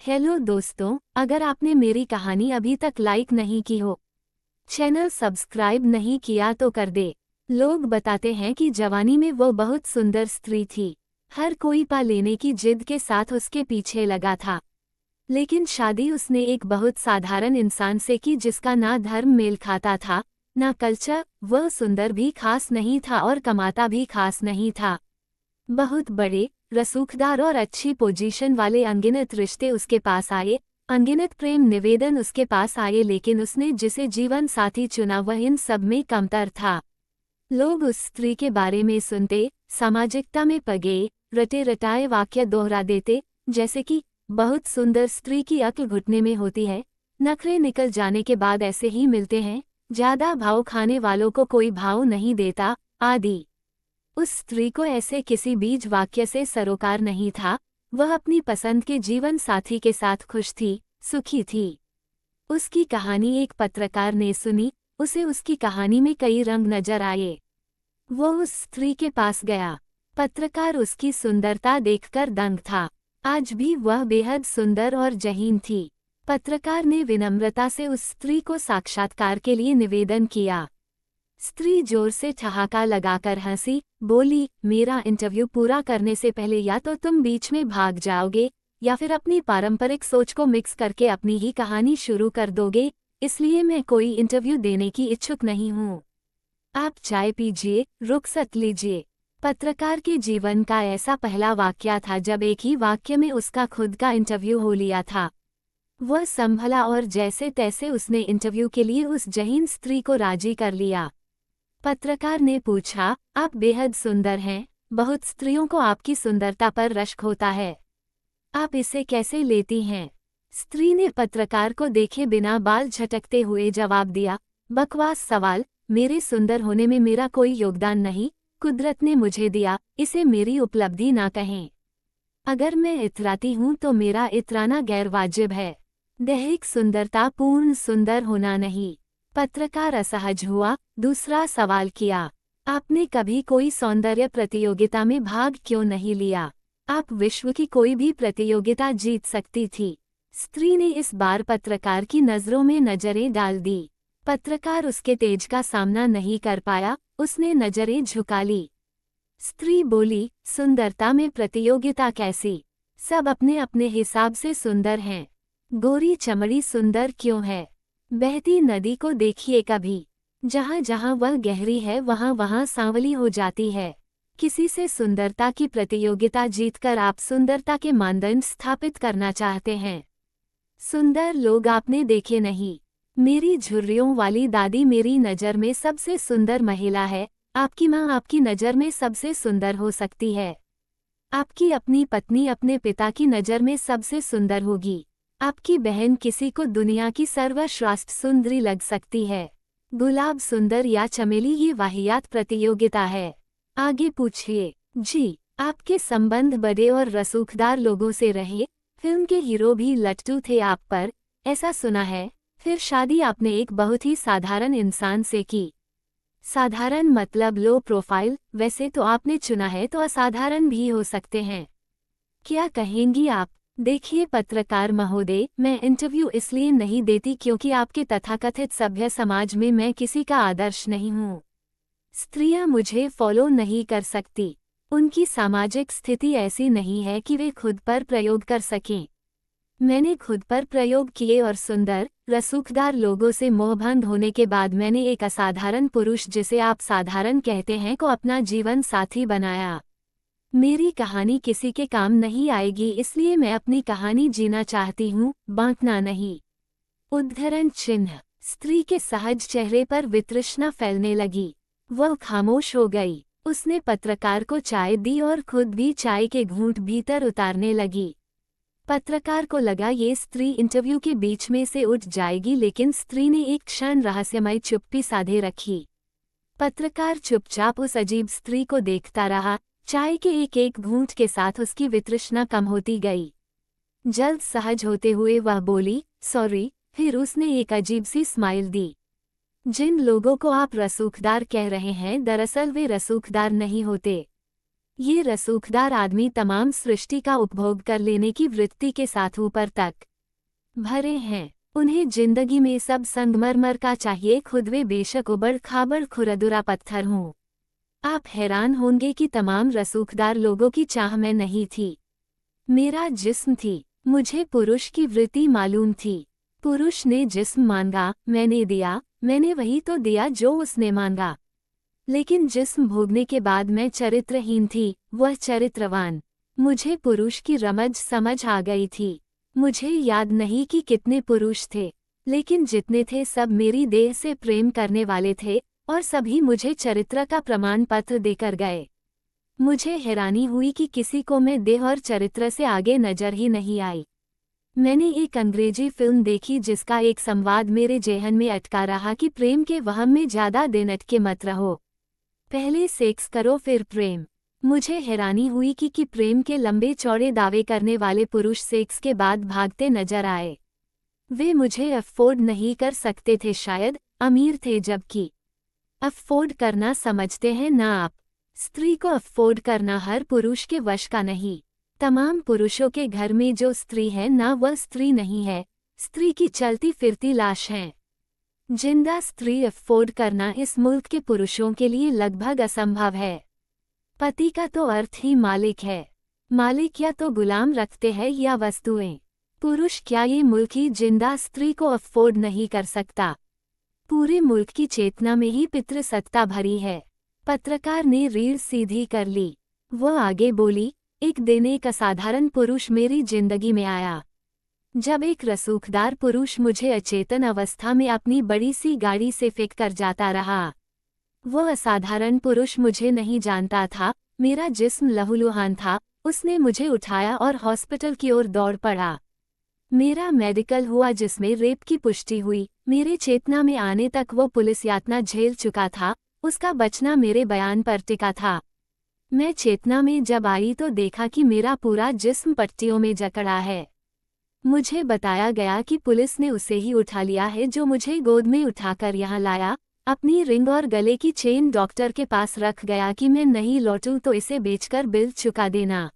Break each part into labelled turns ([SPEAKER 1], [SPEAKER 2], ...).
[SPEAKER 1] Hello दोस्तों, अगर आपने मेरी कहानी अभी तक लाइक नहीं की हो, चैनल सब्सक्राइब नहीं किया तो कर दे। लोग बताते हैं कि जवानी में वो बहुत सुंदर स्त्री थी। हर कोई पा लेने की जिद के साथ उसके पीछे लगा था। लेकिन शादी उसने एक बहुत साधारण इंसान से की जिसका ना धर्म मेल खाता था, ना कल्चर। वह सुंदर भी खास नहीं था और कमाता भी खास नहीं था। बहुत बड़े, रसूखदार और अच्छी पोजीशन वाले अनगिनत रिश्ते उसके पास आए, अनगिनत प्रेम निवेदन उसके पास आए, लेकिन उसने जिसे जीवन साथी चुना वह इन सब में कमतर था। लोग उस स्त्री के बारे में सुनते, सामाजिकता में पगे रटे रटाए वाक्य दोहरा देते, जैसे कि बहुत सुंदर स्त्री की अक्ल घुटने में होती है, नखरे निकल जाने के बाद ऐसे ही मिलते हैं, ज्यादा भाव खाने वालों को कोई भाव नहीं देता, आदि। उस स्त्री को ऐसे किसी बीज वाक्य से सरोकार नहीं था। वह अपनी पसंद के जीवन साथी के साथ खुश थी, सुखी थी। उसकी कहानी एक पत्रकार ने सुनी, उसे उसकी कहानी में कई रंग नजर आए। वो उस स्त्री के पास गया। पत्रकार उसकी सुंदरता देखकर दंग था। आज भी वह बेहद सुंदर और जहीन थी। पत्रकार ने विनम्रता से उस स्त्री को साक्षात्कार के लिए निवेदन किया। स्त्री जोर से ठहाका लगाकर हंसी, बोली, मेरा इंटरव्यू पूरा करने से पहले या तो तुम बीच में भाग जाओगे या फिर अपनी पारंपरिक सोच को मिक्स करके अपनी ही कहानी शुरू कर दोगे, इसलिए मैं कोई इंटरव्यू देने की इच्छुक नहीं हूँ। आप चाय पीजिए, रुखसत लीजिए। पत्रकार के जीवन का ऐसा पहला वाकया था जब एक ही वाक्य में उसका खुद का इंटरव्यू हो लिया था। वह संभला और जैसे तैसे उसने इंटरव्यू के लिए उस जहीन स्त्री को राजी कर लिया। पत्रकार ने पूछा, आप बेहद सुंदर हैं, बहुत स्त्रियों को आपकी सुंदरता पर रश्क होता है, आप इसे कैसे लेती हैं? स्त्री ने पत्रकार को देखे बिना बाल झटकते हुए जवाब दिया, बकवास सवाल, मेरे सुंदर होने में मेरा कोई योगदान नहीं, कुदरत ने मुझे दिया, इसे मेरी उपलब्धि ना कहें। अगर मैं इतराती हूँ तो मेरा इतराना गैर वाजिब है। दैहिक सुंदरता पूर्ण सुंदर होना नहीं। पत्रकार असहज हुआ, दूसरा सवाल किया, आपने कभी कोई सौंदर्य प्रतियोगिता में भाग क्यों नहीं लिया? आप विश्व की कोई भी प्रतियोगिता जीत सकती थी। स्त्री ने इस बार पत्रकार की नजरों में नजरें डाल दी। पत्रकार उसके तेज का सामना नहीं कर पाया, उसने नजरें झुका ली। स्त्री बोली, सुंदरता में प्रतियोगिता कैसी? सब अपने अपने हिसाब से सुंदर हैं। गोरी चमड़ी सुंदर क्यों है? बहती नदी को देखिए कभी, जहाँ जहाँ वह गहरी है वहाँ वहाँ सांवली हो जाती है। किसी से सुंदरता की प्रतियोगिता जीतकर आप सुंदरता के मानदंड स्थापित करना चाहते हैं। सुंदर लोग आपने देखे नहीं। मेरी झुर्रियों वाली दादी मेरी नज़र में सबसे सुंदर महिला है, आपकी माँ आपकी नज़र में सबसे सुंदर हो सकती है। आपकी अपनी पत्नी अपने पिता की नज़र में सबसे सुंदर होगी। आपकी बहन किसी को दुनिया की सर्वश्रेष्ठ सुंदरी लग सकती है। गुलाब सुंदर या चमेली ये वाहियात प्रतियोगिता है। आगे पूछिए। जी, आपके संबंध बड़े और रसूखदार लोगों से रहे, फिल्म के हीरो भी लट्टू थे आप पर, ऐसा सुना है। फिर शादी आपने एक बहुत ही साधारण इंसान से की। साधारण मतलब लो प्रोफाइल, वैसे तो आपने चुना है तो असाधारण भी हो सकते हैं। क्या कहेंगी आप? देखिए पत्रकार महोदय, मैं इंटरव्यू इसलिए नहीं देती क्योंकि आपके तथाकथित सभ्य समाज में मैं किसी का आदर्श नहीं हूँ। स्त्रियां मुझे फॉलो नहीं कर सकती। उनकी सामाजिक स्थिति ऐसी नहीं है कि वे खुद पर प्रयोग कर सकें। मैंने खुद पर प्रयोग किए और सुंदर, रसूखदार लोगों से मोहभंग होने के बाद मैंने एक असाधारण पुरुष जिसे आप साधारण कहते हैं को अपना जीवन साथी बनाया। मेरी कहानी किसी के काम नहीं आएगी, इसलिए मैं अपनी कहानी जीना चाहती हूँ, बांटना नहीं। उद्धरण चिन्ह। स्त्री के सहज चेहरे पर वितृष्णा फैलने लगी। वह खामोश हो गई। उसने पत्रकार को चाय दी और खुद भी चाय के घूंट भीतर उतारने लगी। पत्रकार को लगा ये स्त्री इंटरव्यू के बीच में से उठ जाएगी, लेकिन स्त्री ने एक क्षण रहस्यमय चुप्पी साधे रखी। पत्रकार चुपचाप उस अजीब स्त्री को देखता रहा। चाय के एक एक घूंट के साथ उसकी वितृष्णा कम होती गई। जल्द सहज होते हुए वह बोली, सॉरी। फिर उसने एक अजीब सी स्माइल दी। जिन लोगों को आप रसूखदार कह रहे हैं, दरअसल वे रसूखदार नहीं होते। ये रसूखदार आदमी तमाम सृष्टि का उपभोग कर लेने की वृत्ति के साथ ऊपर तक भरे हैं। उन्हें जिंदगी में सब संगमरमर का चाहिए, खुद वे बेशक उबड़ खाबड़ खुरदुरा पत्थर हों। आप हैरान होंगे कि तमाम रसूखदार लोगों की चाह मैं नहीं थी, मेरा जिस्म थी। मुझे पुरुष की वृत्ति मालूम थी। पुरुष ने जिस्म मांगा, मैंने दिया, मैंने वही तो दिया जो उसने मांगा। लेकिन जिस्म भोगने के बाद मैं चरित्रहीन थी, वह चरित्रवान। मुझे पुरुष की रमज समझ आ गई थी। मुझे याद नहीं कि कितने पुरुष थे, लेकिन जितने थे सब मेरी देह से प्रेम करने वाले थे और सभी मुझे चरित्र का प्रमाण पत्र देकर गए। मुझे हैरानी हुई कि किसी को मैं देह और चरित्र से आगे नजर ही नहीं आई। मैंने एक अंग्रेजी फिल्म देखी जिसका एक संवाद मेरे जेहन में अटका रहा कि प्रेम के वहम में ज्यादा दिन अटके मत रहो, पहले सेक्स करो फिर प्रेम। मुझे हैरानी हुई कि प्रेम के लंबे चौड़े दावे करने वाले पुरुष सेक्स के बाद भागते नजर आए। वे मुझे अफोर्ड नहीं कर सकते थे, शायद अमीर थे, जबकि अफोर्ड करना समझते हैं ना आप। स्त्री को अफोर्ड करना हर पुरुष के वश का नहीं। तमाम पुरुषों के घर में जो स्त्री है ना, वह स्त्री नहीं है, स्त्री की चलती फिरती लाश है। जिंदा स्त्री अफोर्ड करना इस मुल्क के पुरुषों के लिए लगभग असंभव है। पति का तो अर्थ ही मालिक है। मालिक या तो गुलाम रखते हैं या वस्तुएं। पुरुष क्या ये मुल्क ही जिंदा स्त्री को अफोर्ड नहीं कर सकता? पूरे मुल्क की चेतना में ही पितृसत्ता भरी है। पत्रकार ने रीढ़ सीधी कर ली। वह आगे बोली, एक दिन एक असाधारण पुरुष मेरी जिंदगी में आया। जब एक रसूखदार पुरुष मुझे अचेतन अवस्था में अपनी बड़ी सी गाड़ी से फेंक कर जाता रहा। वह असाधारण पुरुष मुझे नहीं जानता था, मेरा जिस्म लहूलुहान था। उसने मुझे उठाया और हॉस्पिटल की ओर दौड़ पड़ा। मेरा मेडिकल हुआ जिसमें रेप की पुष्टि हुई। मेरे चेतना में आने तक वो पुलिस यातना झेल चुका था, उसका बचना मेरे बयान पर टिका था। मैं चेतना में जब आई तो देखा कि मेरा पूरा जिस्म पट्टियों में जकड़ा है। मुझे बताया गया कि पुलिस ने उसे ही उठा लिया है जो मुझे गोद में उठाकर यहाँ लाया। अपनी रिंग और गले की चेन डॉक्टर के पास रख गया कि मैं नहीं लौटूं तो इसे बेचकर बिल चुका देना।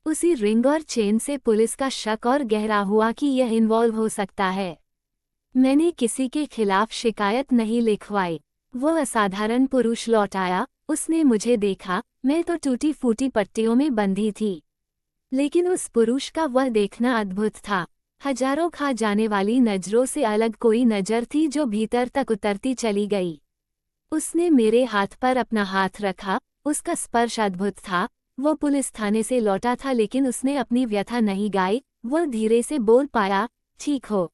[SPEAKER 1] उसी रिंग और चेन से पुलिस का शक और गहरा हुआ कि यह इन्वॉल्व हो सकता है। मैंने किसी के खिलाफ शिकायत नहीं लिखवाई। वह असाधारण पुरुष लौट आया, उसने मुझे देखा। मैं तो टूटी फूटी पट्टियों में बंधी थी, लेकिन उस पुरुष का वह देखना अद्भुत था। हजारों खा जाने वाली नजरों से अलग कोई नजर थी जो भीतर तक उतरती चली गई। उसने मेरे हाथ पर अपना हाथ रखा, उसका स्पर्श अद्भुत था। वो पुलिस थाने से लौटा था लेकिन उसने अपनी व्यथा नहीं गाई। वह धीरे से बोल पाया, ठीक हो।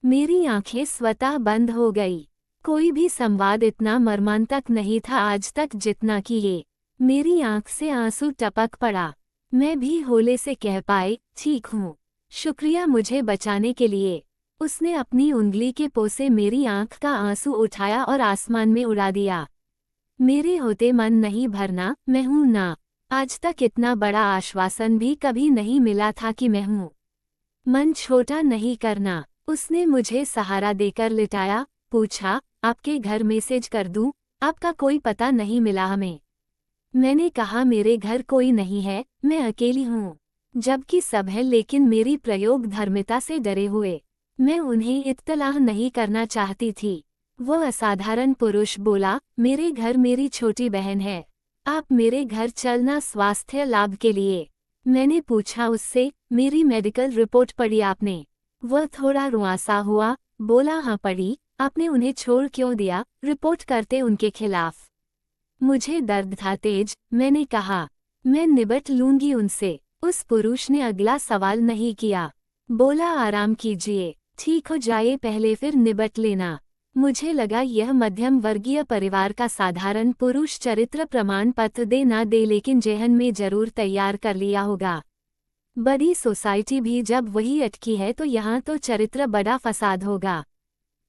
[SPEAKER 1] मेरी आंखें स्वतः बंद हो गई। कोई भी संवाद इतना मर्मांतक नहीं था आज तक जितना कि ये। मेरी आंख से आंसू टपक पड़ा। मैं भी होले से कह पाई, ठीक हूँ, शुक्रिया मुझे बचाने के लिए। उसने अपनी उंगली के पोसे मेरी आंख का आंसू उठाया और आसमान में उड़ा दिया। मेरे होते मन नहीं भरना, मैं हूँ ना। आज तक इतना बड़ा आश्वासन भी कभी नहीं मिला था कि मैं हूँ। मन छोटा नहीं करना। उसने मुझे सहारा देकर लिटाया, पूछा, आपके घर मैसेज कर दूं? आपका कोई पता नहीं मिला हमें। मैंने कहा, मेरे घर कोई नहीं है, मैं अकेली हूँ। जबकि सब है, लेकिन मेरी प्रयोग धर्मिता से डरे हुए मैं उन्हें इत्तलाह नहीं करना चाहती थी। वह असाधारण पुरुष बोला, मेरे घर मेरी छोटी बहन है, आप मेरे घर चलना स्वास्थ्य लाभ के लिए। मैंने पूछा उससे, मेरी मेडिकल रिपोर्ट पढ़ी आपने? वह थोड़ा रुआसा हुआ, बोला, हाँ पढ़ी। आपने उन्हें छोड़ क्यों दिया? रिपोर्ट करते उनके खिलाफ। मुझे दर्द था तेज। मैंने कहा, मैं निबट लूंगी उनसे। उस पुरुष ने अगला सवाल नहीं किया, बोला, आराम कीजिए, ठीक हो जाए पहले फिर निबट लेना। मुझे लगा यह मध्यम वर्गीय परिवार का साधारण पुरुष चरित्र प्रमाण पत्र दे ना दे, लेकिन जेहन में जरूर तैयार कर लिया होगा। बड़ी सोसाइटी भी जब वही अटकी है तो यहाँ तो चरित्र बड़ा फसाद होगा।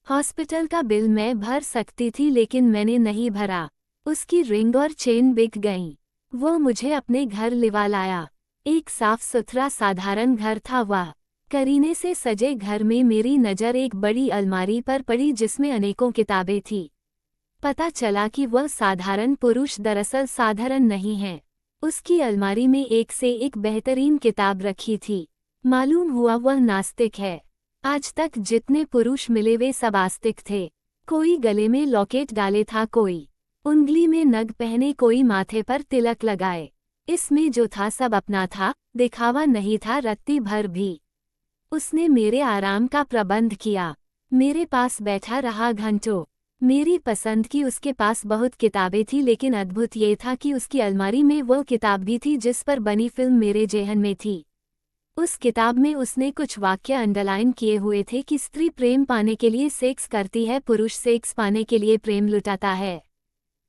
[SPEAKER 1] हॉस्पिटल का बिल मैं भर सकती थी लेकिन मैंने नहीं भरा। उसकी रिंग और चेन बिक गईं। वो मुझे अपने घर लिवा लाया। एक साफ सुथरा साधारण घर था वह। करीने से सजे घर में मेरी नज़र एक बड़ी अलमारी पर पड़ी जिसमें अनेकों किताबें थीं। पता चला कि वह साधारण पुरुष दरअसल साधारण नहीं है। उसकी अलमारी में एक से एक बेहतरीन किताब रखी थी। मालूम हुआ वह नास्तिक है। आज तक जितने पुरुष मिले वे सब आस्तिक थे। कोई गले में लॉकेट डाले था, कोई उंगली में नग पहने, कोई माथे पर तिलक लगाए। इसमें जो था सब अपना था, दिखावा नहीं था रत्ती भर भी। उसने मेरे आराम का प्रबंध किया, मेरे पास बैठा रहा घंटों। मेरी पसंद की उसके पास बहुत किताबें थी, लेकिन अद्भुत ये था कि उसकी अलमारी में वो किताब भी थी जिस पर बनी फिल्म मेरे जेहन में थी। उस किताब में उसने कुछ वाक्य अंडरलाइन किए हुए थे कि स्त्री प्रेम पाने के लिए सेक्स करती है, पुरुष सेक्स पाने के लिए प्रेम लुटाता है।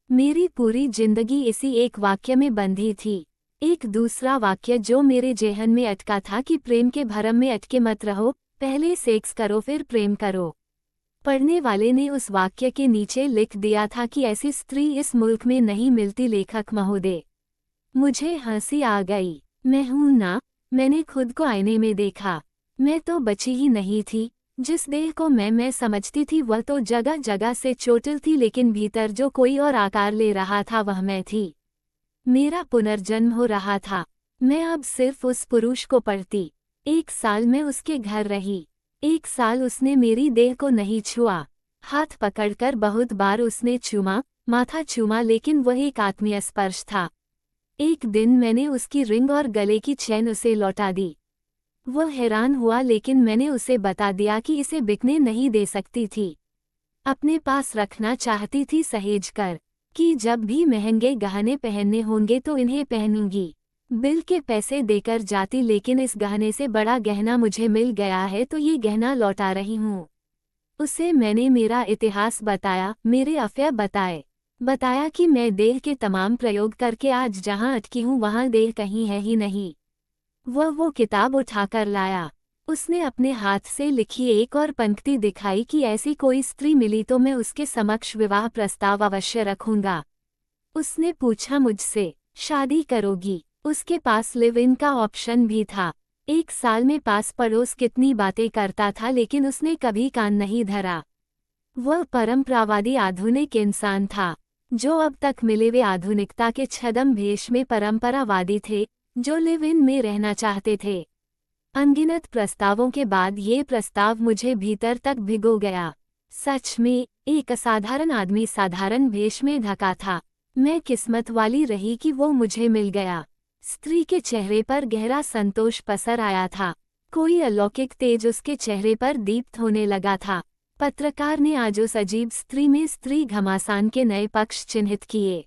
[SPEAKER 1] मेरी पूरी जिंदगी इसी एक वाक्य में बंधी थी। एक दूसरा वाक्य जो मेरे जेहन में अटका था कि प्रेम के भरम में अटके मत रहो, पहले सेक्स करो फिर प्रेम करो। पढ़ने वाले ने उस वाक्य के नीचे लिख दिया था कि ऐसी स्त्री इस मुल्क में नहीं मिलती, लेखक महोदय। मुझे हंसी आ गई। मैं हूं ना, मैंने खुद को आईने में देखा। मैं तो बची ही नहीं थी। जिस देह को मैं समझती थी वह तो जगह जगह से चोटिल थी, लेकिन भीतर जो कोई और आकार ले रहा था वह मैं थी। मेरा पुनर्जन्म हो रहा था। मैं अब सिर्फ उस पुरुष को पढ़ती। 1 साल मैं उसके घर रही। 1 साल उसने मेरी देह को नहीं छुआ। हाथ पकड़कर बहुत बार उसने चूमा, माथा चूमा, लेकिन वह एक आत्मीय स्पर्श था। एक दिन मैंने उसकी रिंग और गले की चैन उसे लौटा दी। वह हैरान हुआ, लेकिन मैंने उसे बता दिया कि इसे बिकने नहीं दे सकती थी। अपने पास रखना चाहती थी सहेज कर, कि जब भी महंगे गहने पहनने होंगे तो इन्हें पहनूंगी। बिल के पैसे देकर जाती, लेकिन इस गहने से बड़ा गहना मुझे मिल गया है तो ये गहना लौटा रही हूँ। उसे मैंने मेरा इतिहास बताया, मेरे अफेयर बताए। बताया कि मैं देह के तमाम प्रयोग करके आज जहाँ अटकी हूँ वहाँ देह कहीं है ही नहीं। वह वो किताब उठाकर लाया। उसने अपने हाथ से लिखी एक और पंक्ति दिखाई कि ऐसी कोई स्त्री मिली तो मैं उसके समक्ष विवाह प्रस्ताव अवश्य रखूंगा। उसने पूछा मुझसे, शादी करोगी? उसके पास लिव इन का ऑप्शन भी था। 1 साल में पास पड़ोस कितनी बातें करता था, लेकिन उसने कभी कान नहीं धरा। वह परंपरावादी आधुनिक इंसान था। जो अब तक मिले वे आधुनिकता के छद्म भेष में परंपरावादी थे, जो लिव इन में रहना चाहते थे। अनगिनत प्रस्तावों के बाद ये प्रस्ताव मुझे भीतर तक भिगो गया। सच में एक असाधारण आदमी साधारण भेष में ढका था। मैं किस्मत वाली रही कि वो मुझे मिल गया। स्त्री के चेहरे पर गहरा संतोष पसर आया था। कोई अलौकिक तेज उसके चेहरे पर दीप्त होने लगा था। पत्रकार ने आज उस अजीब स्त्री में स्त्री घमासान के नए पक्ष चिन्हित किए।